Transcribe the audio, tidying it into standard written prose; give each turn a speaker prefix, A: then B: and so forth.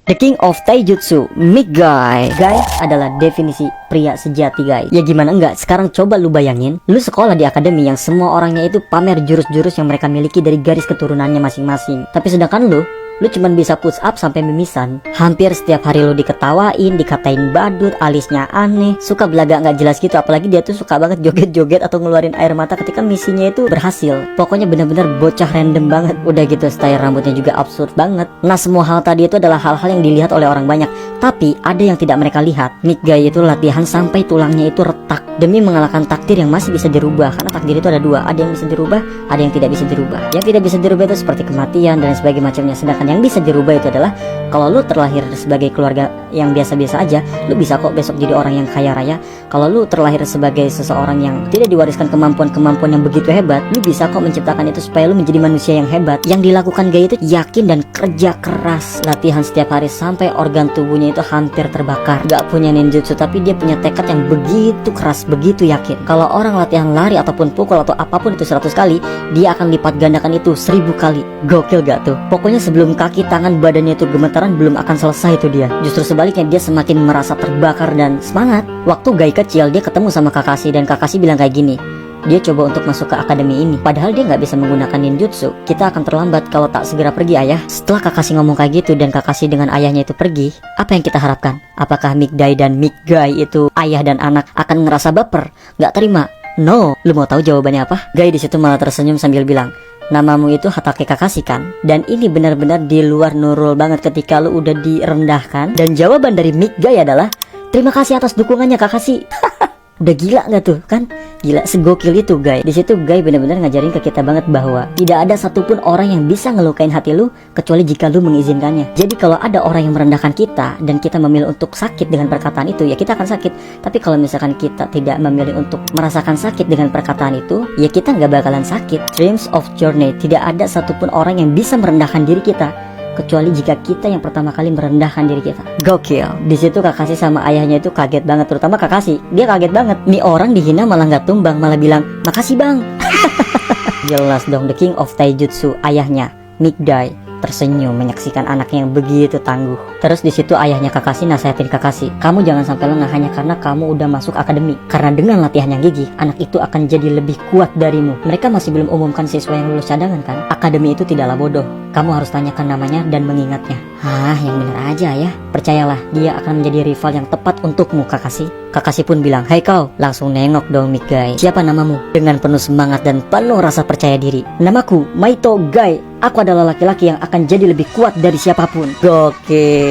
A: The King of Taijutsu, Mick Guy. Guy adalah definisi pria sejati, guys. Ya gimana enggak? Sekarang coba lu bayangin, lu sekolah di akademi yang semua orangnya itu pamer jurus-jurus yang mereka miliki dari garis keturunannya masing-masing. Tapi sedangkan lu cuman bisa push up sampai mimisan. Hampir setiap hari lu diketawain, dikatain badut, alisnya aneh, suka belaga nggak jelas gitu. Apalagi dia tuh suka banget joget-joget atau ngeluarin air mata ketika misinya itu berhasil. Pokoknya bener-bener bocah random banget. Udah gitu style rambutnya juga absurd banget. Nah, semua hal tadi itu adalah hal-hal yang dilihat oleh orang banyak. Tapi ada yang tidak mereka lihat. Mick Guy itu latihan sampai tulangnya itu retak demi mengalahkan takdir yang masih bisa dirubah. Karena takdir itu ada dua, ada yang bisa dirubah, ada yang tidak bisa dirubah. Yang tidak bisa dirubah itu seperti kematian dan sebagainya macamnya. Sedangkan yang bisa dirubah itu adalah kalau lu terlahir sebagai keluarga yang biasa-biasa aja, lu bisa kok besok jadi orang yang kaya raya. Kalau lu terlahir sebagai seseorang yang tidak diwariskan kemampuan-kemampuan yang begitu hebat, lu bisa kok menciptakan itu supaya lu menjadi manusia yang hebat. Yang dilakukan Guy itu yakin dan kerja keras, latihan setiap hari sampai organ tubuhnya itu hampir terbakar. Gak punya ninjutsu, tapi dia punya tekad yang begitu keras, begitu yakin. Kalau orang latihan lari ataupun pukul atau apapun itu 100 kali, dia akan lipat gandakan itu 1000 kali. Gokil gak tuh? Pokoknya sebelum kaki, tangan, badannya itu gemetaran, belum akan selesai itu dia. Justru sebaliknya, dia semakin merasa terbakar dan semangat. Waktu Guy kecil, dia ketemu sama Kakashi dan Kakashi bilang kayak gini, dia coba untuk masuk ke akademi ini, padahal dia nggak bisa menggunakan ninjutsu. Kita akan terlambat kalau tak segera pergi, ayah. Setelah Kakashi ngomong kayak gitu dan Kakashi dengan ayahnya itu pergi, apa yang kita harapkan? Apakah Mick Guy dan Mick Guy itu ayah dan anak akan ngerasa baper, nggak terima? No. Lu mau tahu jawabannya apa? Guy di situ malah tersenyum sambil bilang, namamu itu Hatake Kakashi kan? Dan ini benar-benar di luar nurul banget ketika lu udah direndahkan. Dan jawaban dari Mick Guy adalah, terima kasih atas dukungannya Kakashi. Udah gila nggak tuh kan? Gila, segokil itu Guy. Di situ Guy benar-benar ngajarin ke kita banget bahwa tidak ada satupun orang yang bisa ngelukain hati lu kecuali jika lu mengizinkannya. Jadi kalau ada orang yang merendahkan kita dan kita memilih untuk sakit dengan perkataan itu, ya kita akan sakit. Tapi kalau misalkan kita tidak memilih untuk merasakan sakit dengan perkataan itu, ya kita nggak bakalan sakit. Dreams of journey, tidak ada satupun orang yang bisa merendahkan diri kita kecuali jika kita yang pertama kali merendahkan diri kita. Gokil. Di situ Kakashi sama ayahnya itu kaget banget, terutama Kakashi. Dia kaget banget. Nih orang dihina malah nggak tumbang, malah bilang, "Makasih, Bang." Jelas dong, the King of Taijutsu, ayahnya Mick Guy tersenyum menyaksikan anaknya yang begitu tangguh. Terus di situ ayahnya Kakashi nasehatin Kakashi, kamu jangan sampai lengah hanya karena kamu udah masuk akademi. Karena dengan latihan yang gigih, anak itu akan jadi lebih kuat darimu. Mereka masih belum umumkan siswa yang lulus cadangan kan? Akademi itu tidaklah bodoh. Kamu harus tanyakan namanya dan mengingatnya. Hah, yang bener aja ya. Percayalah, dia akan menjadi rival yang tepat untukmu, Kakashi. Kakashi pun bilang, "Hai kau." Langsung nengok dong Mick Guy. "Siapa namamu?" Dengan penuh semangat dan penuh rasa percaya diri. "Namaku Maito Guy. Aku adalah laki-laki yang akan jadi lebih kuat dari siapapun." Gokil.